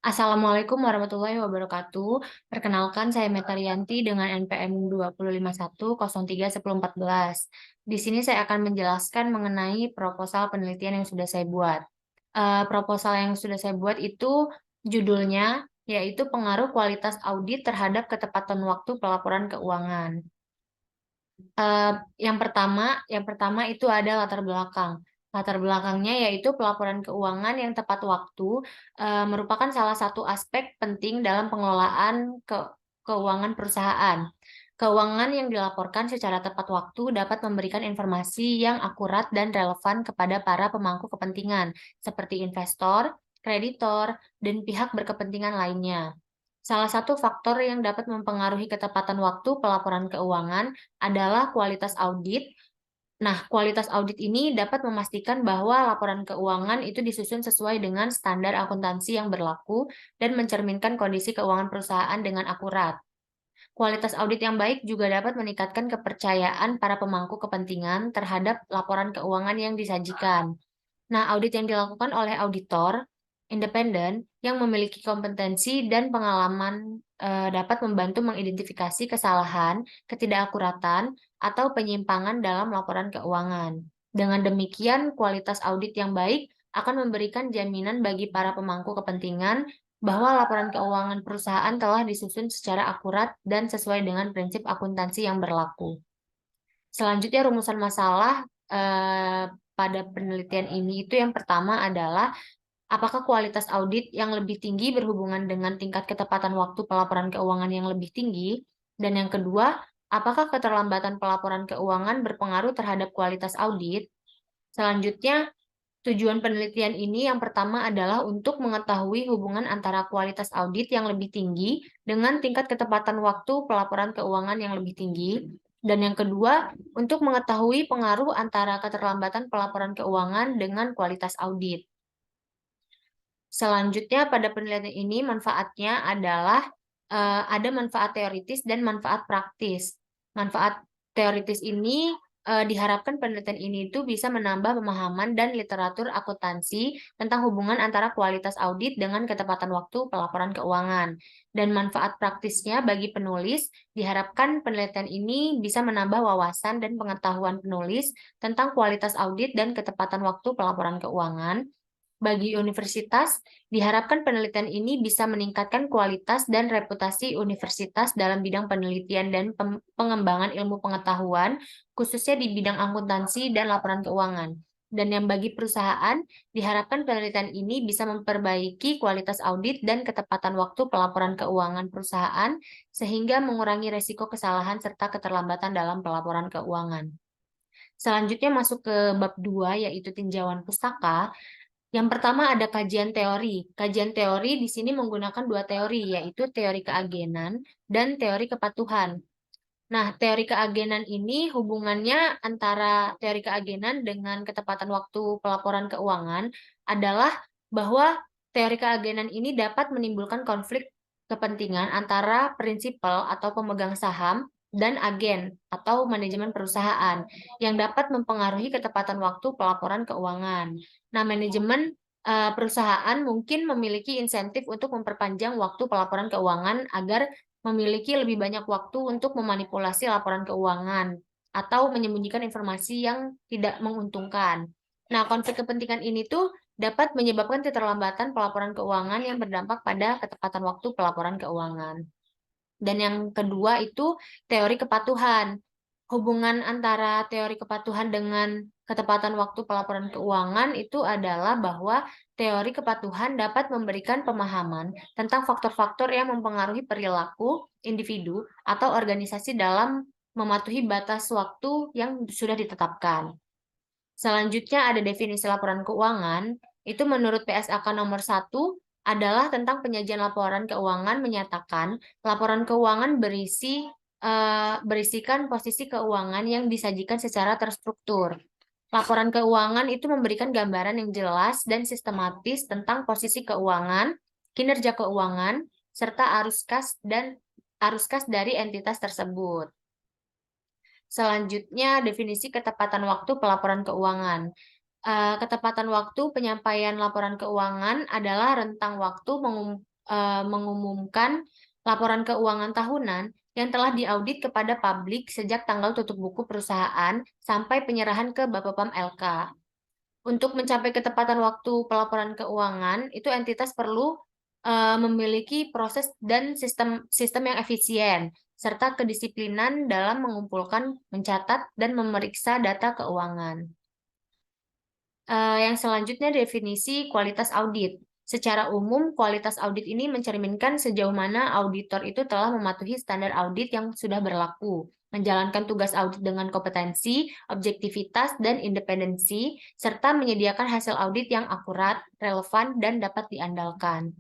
Assalamualaikum warahmatullahi wabarakatuh. Perkenalkan, saya Metarianti dengan NPM 251031014. Di sini saya akan menjelaskan mengenai proposal penelitian yang sudah saya buat. Proposal yang sudah saya buat itu judulnya yaitu pengaruh kualitas audit terhadap ketepatan waktu pelaporan keuangan. Eh, yang pertama itu ada latar belakang. Latar belakangnya yaitu pelaporan keuangan yang tepat waktu merupakan salah satu aspek penting dalam pengelolaan keuangan perusahaan. Keuangan yang dilaporkan secara tepat waktu dapat memberikan informasi yang akurat dan relevan kepada para pemangku kepentingan, seperti investor, kreditor, dan pihak berkepentingan lainnya. Salah satu faktor yang dapat mempengaruhi ketepatan waktu pelaporan keuangan adalah kualitas audit. Nah, kualitas audit ini dapat memastikan bahwa laporan keuangan itu disusun sesuai dengan standar akuntansi yang berlaku dan mencerminkan kondisi keuangan perusahaan dengan akurat. Kualitas audit yang baik juga dapat meningkatkan kepercayaan para pemangku kepentingan terhadap laporan keuangan yang disajikan. Nah, audit yang dilakukan oleh auditor independen yang memiliki kompetensi dan pengalaman dapat membantu mengidentifikasi kesalahan, ketidakakuratan, atau penyimpangan dalam laporan keuangan. Dengan demikian, kualitas audit yang baik akan memberikan jaminan bagi para pemangku kepentingan bahwa laporan keuangan perusahaan telah disusun secara akurat dan sesuai dengan prinsip akuntansi yang berlaku. Selanjutnya rumusan masalah pada penelitian ini itu yang pertama adalah apakah kualitas audit yang lebih tinggi berhubungan dengan tingkat ketepatan waktu pelaporan keuangan yang lebih tinggi? Dan yang kedua, apakah keterlambatan pelaporan keuangan berpengaruh terhadap kualitas audit? Selanjutnya, tujuan penelitian ini yang pertama adalah untuk mengetahui hubungan antara kualitas audit yang lebih tinggi dengan tingkat ketepatan waktu pelaporan keuangan yang lebih tinggi. Dan yang kedua, untuk mengetahui pengaruh antara keterlambatan pelaporan keuangan dengan kualitas audit. Selanjutnya pada penelitian ini manfaatnya adalah ada manfaat teoritis dan manfaat praktis. Manfaat teoritis ini diharapkan penelitian ini itu bisa menambah pemahaman dan literatur akuntansi tentang hubungan antara kualitas audit dengan ketepatan waktu pelaporan keuangan. Dan manfaat praktisnya bagi penulis diharapkan penelitian ini bisa menambah wawasan dan pengetahuan penulis tentang kualitas audit dan ketepatan waktu pelaporan keuangan. Bagi universitas, diharapkan penelitian ini bisa meningkatkan kualitas dan reputasi universitas dalam bidang penelitian dan pengembangan ilmu pengetahuan, khususnya di bidang akuntansi dan laporan keuangan. Dan yang bagi perusahaan, diharapkan penelitian ini bisa memperbaiki kualitas audit dan ketepatan waktu pelaporan keuangan perusahaan, sehingga mengurangi resiko kesalahan serta keterlambatan dalam pelaporan keuangan. Selanjutnya masuk ke bab 2, yaitu tinjauan pustaka. Yang pertama ada kajian teori. Kajian teori di sini menggunakan dua teori, yaitu teori keagenan dan teori kepatuhan. Nah, teori keagenan ini hubungannya antara teori keagenan dengan ketepatan waktu pelaporan keuangan adalah bahwa teori keagenan ini dapat menimbulkan konflik kepentingan antara prinsipal atau pemegang saham dan agen atau manajemen perusahaan yang dapat mempengaruhi ketepatan waktu pelaporan keuangan. Nah, manajemen perusahaan mungkin memiliki insentif untuk memperpanjang waktu pelaporan keuangan agar memiliki lebih banyak waktu untuk memanipulasi laporan keuangan atau menyembunyikan informasi yang tidak menguntungkan. Nah, konflik kepentingan ini tuh dapat menyebabkan keterlambatan pelaporan keuangan yang berdampak pada ketepatan waktu pelaporan keuangan. Dan yang kedua itu teori kepatuhan. Hubungan antara teori kepatuhan dengan ketepatan waktu pelaporan keuangan itu adalah bahwa teori kepatuhan dapat memberikan pemahaman tentang faktor-faktor yang mempengaruhi perilaku individu atau organisasi dalam mematuhi batas waktu yang sudah ditetapkan. Selanjutnya ada definisi laporan keuangan. Itu menurut PSAK nomor 1 adalah tentang penyajian laporan keuangan menyatakan laporan keuangan berisikan posisi keuangan yang disajikan secara terstruktur. Laporan keuangan itu memberikan gambaran yang jelas dan sistematis tentang posisi keuangan, kinerja keuangan, serta arus kas dari entitas tersebut. Selanjutnya, definisi ketepatan waktu pelaporan keuangan. Ketepatan waktu penyampaian laporan keuangan adalah rentang waktu mengumumkan laporan keuangan tahunan yang telah diaudit kepada publik sejak tanggal tutup buku perusahaan sampai penyerahan ke Bapepam LK. Untuk mencapai ketepatan waktu pelaporan keuangan, itu entitas perlu memiliki proses dan sistem yang efisien, serta kedisiplinan dalam mengumpulkan, mencatat, dan memeriksa data keuangan. Yang selanjutnya definisi kualitas audit. Secara umum, kualitas audit ini mencerminkan sejauh mana auditor itu telah mematuhi standar audit yang sudah berlaku, menjalankan tugas audit dengan kompetensi, objektivitas, dan independensi, serta menyediakan hasil audit yang akurat, relevan, dan dapat diandalkan.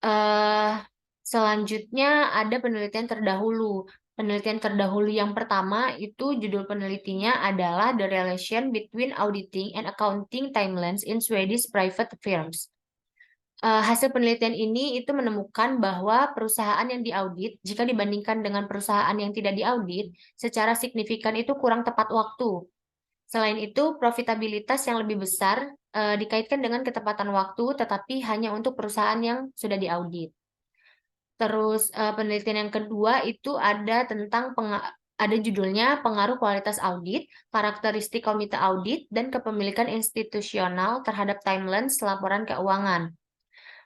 Eh, Selanjutnya ada penelitian terdahulu. Penelitian terdahulu yang pertama itu judul penelitinya adalah The Relation Between Auditing and Accounting Timelines in Swedish Private Firms. Hasil penelitian ini itu menemukan bahwa perusahaan yang diaudit jika dibandingkan dengan perusahaan yang tidak diaudit, secara signifikan itu kurang tepat waktu. Selain itu, profitabilitas yang lebih besar dikaitkan dengan ketepatan waktu, tetapi hanya untuk perusahaan yang sudah diaudit. Terus penelitian yang kedua itu ada tentang ada judulnya pengaruh kualitas audit, karakteristik komite audit, dan kepemilikan institusional terhadap timelines laporan keuangan.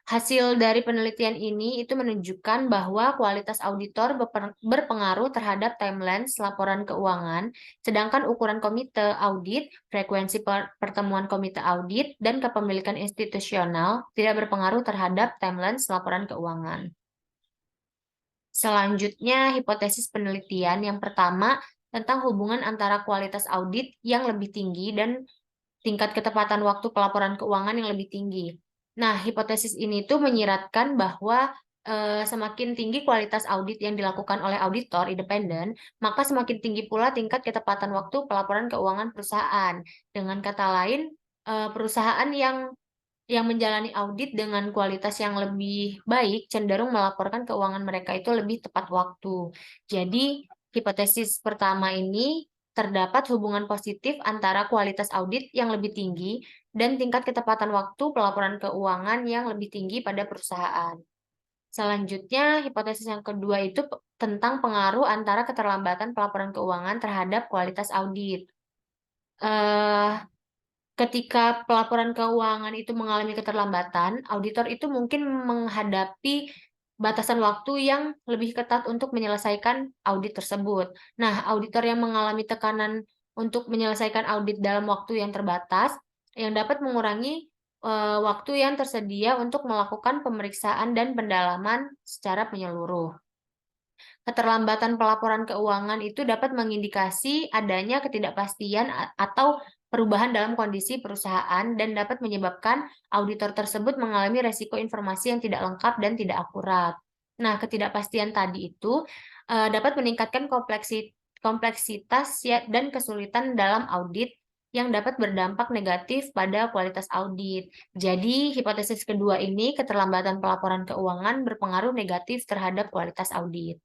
Hasil dari penelitian ini itu menunjukkan bahwa kualitas auditor berpengaruh terhadap timelines laporan keuangan, sedangkan ukuran komite audit, frekuensi pertemuan komite audit, dan kepemilikan institusional tidak berpengaruh terhadap timelines laporan keuangan. Selanjutnya, hipotesis penelitian yang pertama tentang hubungan antara kualitas audit yang lebih tinggi dan tingkat ketepatan waktu pelaporan keuangan yang lebih tinggi. Nah, hipotesis ini tuh menyiratkan bahwa semakin tinggi kualitas audit yang dilakukan oleh auditor independen, maka semakin tinggi pula tingkat ketepatan waktu pelaporan keuangan perusahaan. Dengan kata lain, perusahaan yang menjalani audit dengan kualitas yang lebih baik cenderung melaporkan keuangan mereka itu lebih tepat waktu. Jadi, hipotesis pertama ini terdapat hubungan positif antara kualitas audit yang lebih tinggi dan tingkat ketepatan waktu pelaporan keuangan yang lebih tinggi pada perusahaan. Selanjutnya, hipotesis yang kedua itu tentang pengaruh antara keterlambatan pelaporan keuangan terhadap kualitas audit. Eh, Ketika pelaporan keuangan itu mengalami keterlambatan, auditor itu mungkin menghadapi batasan waktu yang lebih ketat untuk menyelesaikan audit tersebut. Nah, auditor yang mengalami tekanan untuk menyelesaikan audit dalam waktu yang terbatas, yang dapat mengurangi waktu yang tersedia untuk melakukan pemeriksaan dan pendalaman secara menyeluruh. Keterlambatan pelaporan keuangan itu dapat mengindikasi adanya ketidakpastian atau perubahan dalam kondisi perusahaan dan dapat menyebabkan auditor tersebut mengalami resiko informasi yang tidak lengkap dan tidak akurat. Nah, ketidakpastian tadi itu dapat meningkatkan kompleksitas dan kesulitan dalam audit yang dapat berdampak negatif pada kualitas audit. Jadi, hipotesis kedua ini, keterlambatan pelaporan keuangan berpengaruh negatif terhadap kualitas audit.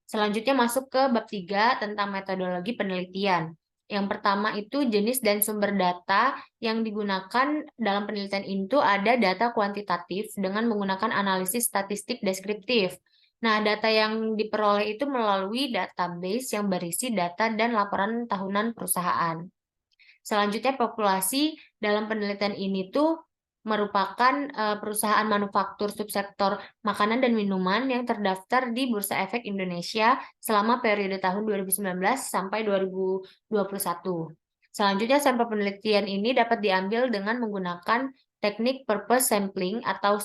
Selanjutnya masuk ke bab 3 tentang metodologi penelitian. Yang pertama itu jenis dan sumber data yang digunakan dalam penelitian itu ada data kuantitatif dengan menggunakan analisis statistik deskriptif. Nah, data yang diperoleh itu melalui database yang berisi data dan laporan tahunan perusahaan. Selanjutnya populasi dalam penelitian ini tuh merupakan perusahaan manufaktur subsektor makanan dan minuman yang terdaftar di Bursa Efek Indonesia selama periode tahun 2019 sampai 2021. Selanjutnya, sampel penelitian ini dapat diambil dengan menggunakan teknik purpose sampling atau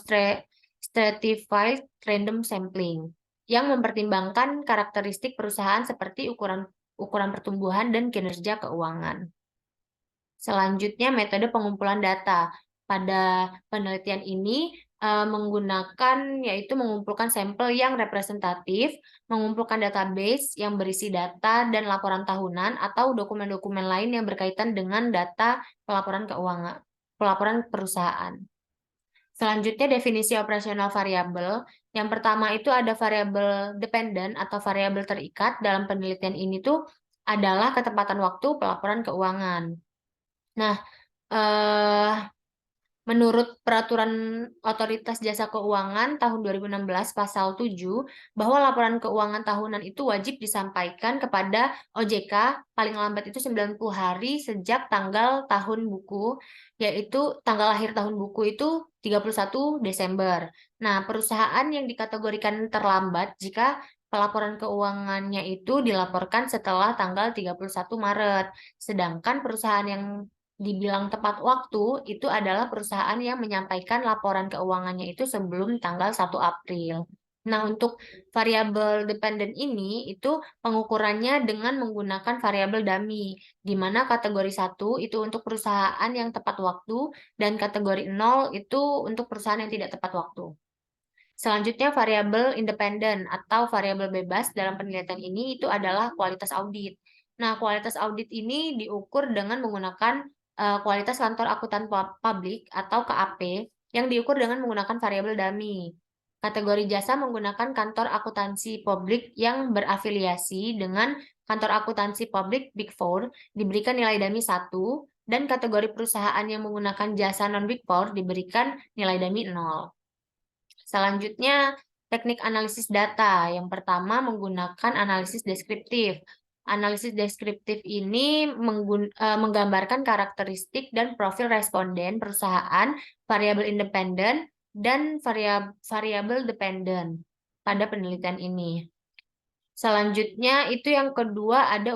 stratified random sampling yang mempertimbangkan karakteristik perusahaan seperti ukuran pertumbuhan dan kinerja keuangan. Selanjutnya, metode pengumpulan data. Pada penelitian ini menggunakan yaitu mengumpulkan sampel yang representatif, mengumpulkan database yang berisi data dan laporan tahunan atau dokumen-dokumen lain yang berkaitan dengan data pelaporan keuangan, pelaporan perusahaan. Selanjutnya, definisi operasional variabel. Yang pertama itu ada variabel dependen atau variabel terikat. Dalam penelitian ini tuh adalah ketepatan waktu pelaporan keuangan. Nah, Menurut Peraturan Otoritas Jasa Keuangan tahun 2016 Pasal 7, bahwa laporan keuangan tahunan itu wajib disampaikan kepada OJK paling lambat itu 90 hari sejak tanggal tahun buku, yaitu tanggal akhir tahun buku itu 31 Desember. Nah, perusahaan yang dikategorikan terlambat jika pelaporan keuangannya itu dilaporkan setelah tanggal 31 Maret. Sedangkan perusahaan yang dibilang tepat waktu itu adalah perusahaan yang menyampaikan laporan keuangannya itu sebelum tanggal 1 April. Nah, untuk variabel dependen ini itu pengukurannya dengan menggunakan variabel dummy, di mana kategori 1 itu untuk perusahaan yang tepat waktu dan kategori 0 itu untuk perusahaan yang tidak tepat waktu. Selanjutnya variabel independen atau variabel bebas dalam penelitian ini itu adalah kualitas audit. Nah, kualitas audit ini diukur dengan menggunakan kualitas kantor akuntan publik atau KAP yang diukur dengan menggunakan variabel dummy. Kategori jasa menggunakan kantor akuntansi publik yang berafiliasi dengan kantor akuntansi publik Big Four diberikan nilai dummy 1 dan kategori perusahaan yang menggunakan jasa non Big Four diberikan nilai dummy 0. Selanjutnya, teknik analisis data. Yang pertama menggunakan analisis deskriptif. Analisis deskriptif ini menggambarkan karakteristik dan profil responden perusahaan, variabel independen, dan variabel dependen pada penelitian ini. Selanjutnya, itu yang kedua ada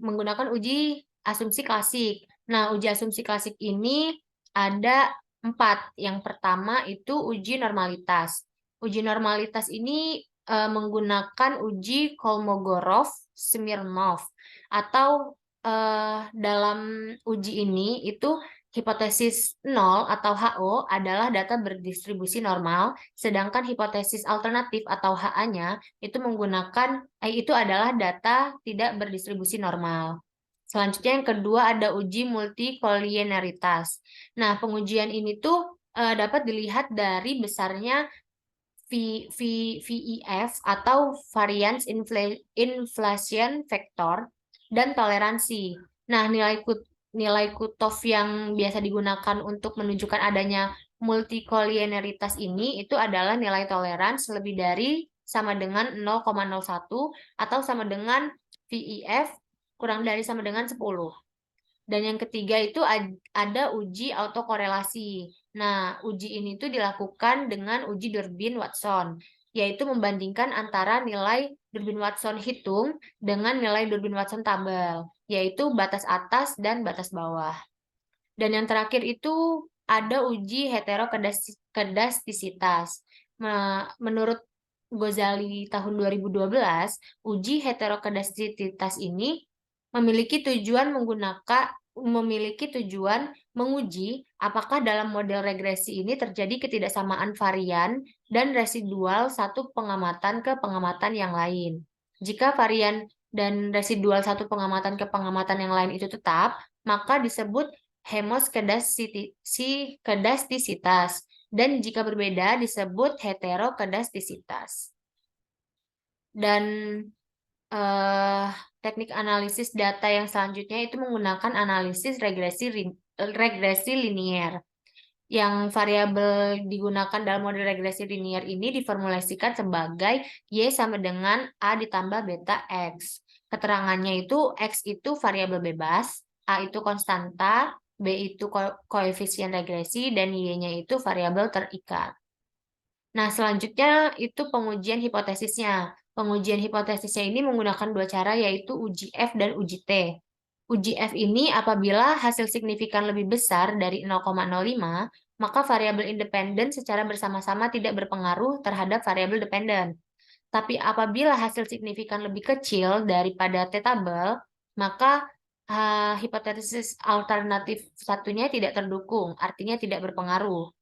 menggunakan uji asumsi klasik. Nah, uji asumsi klasik ini ada 4. Yang pertama itu uji normalitas. Uji normalitas ini menggunakan uji Kolmogorov-Smirnov atau dalam uji ini itu hipotesis 0 atau HO adalah data berdistribusi normal, sedangkan hipotesis alternatif atau HA-nya itu adalah data tidak berdistribusi normal. Selanjutnya yang kedua ada uji multikolinearitas. Nah, pengujian ini tuh dapat dilihat dari besarnya VIF atau variance inflation factor dan toleransi. Nah, nilai cutoff yang biasa digunakan untuk menunjukkan adanya multikolinearitas ini itu adalah nilai toleransi lebih dari sama dengan 0,01 atau sama dengan VIF kurang dari sama dengan 10. Dan yang ketiga itu ada uji autokorelasi. Nah, uji ini tuh dilakukan dengan uji Durbin-Watson, yaitu membandingkan antara nilai Durbin-Watson hitung dengan nilai Durbin-Watson tabel, yaitu batas atas dan batas bawah. Dan yang terakhir itu ada uji heterokedastisitas. Menurut Ghazali tahun 2012, uji heterokedastisitas ini memiliki tujuan menguji apakah dalam model regresi ini terjadi ketidaksamaan varian dan residual satu pengamatan ke pengamatan yang lain. Jika varian dan residual satu pengamatan ke pengamatan yang lain itu tetap, maka disebut hemoskedastisitas, dan jika berbeda disebut heterokedastisitas. Dan teknik analisis data yang selanjutnya itu menggunakan analisis regresi linier. Yang variabel digunakan dalam model regresi linier ini diformulasikan sebagai Y sama dengan A ditambah beta X. Keterangannya itu X itu variabel bebas, A itu konstanta, B itu koefisien regresi, dan Y-nya itu variabel terikat. Nah, selanjutnya itu pengujian hipotesisnya. Pengujian hipotesisnya ini menggunakan 2 cara, yaitu uji F dan uji T. Uji F ini apabila hasil signifikan lebih besar dari 0,05, maka variabel independen secara bersama-sama tidak berpengaruh terhadap variabel dependen. Tapi apabila hasil signifikan lebih kecil daripada T-tabel, maka hipotesis alternatif satunya tidak terdukung, artinya tidak berpengaruh.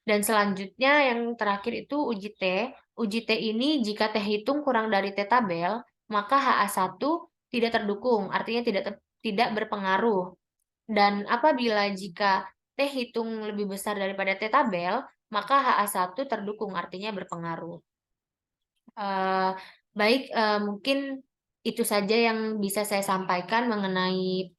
Dan selanjutnya yang terakhir itu uji T. Uji T ini jika T hitung kurang dari T tabel, maka HA1 tidak terdukung, artinya tidak berpengaruh. Dan apabila jika T hitung lebih besar daripada T tabel, maka HA1 terdukung, artinya berpengaruh. Baik, mungkin itu saja yang bisa saya sampaikan mengenai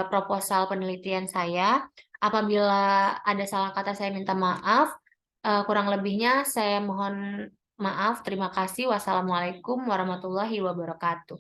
proposal penelitian saya. Apabila ada salah kata saya minta maaf. Kurang lebihnya saya mohon maaf. Terima kasih. Wassalamualaikum warahmatullahi wabarakatuh.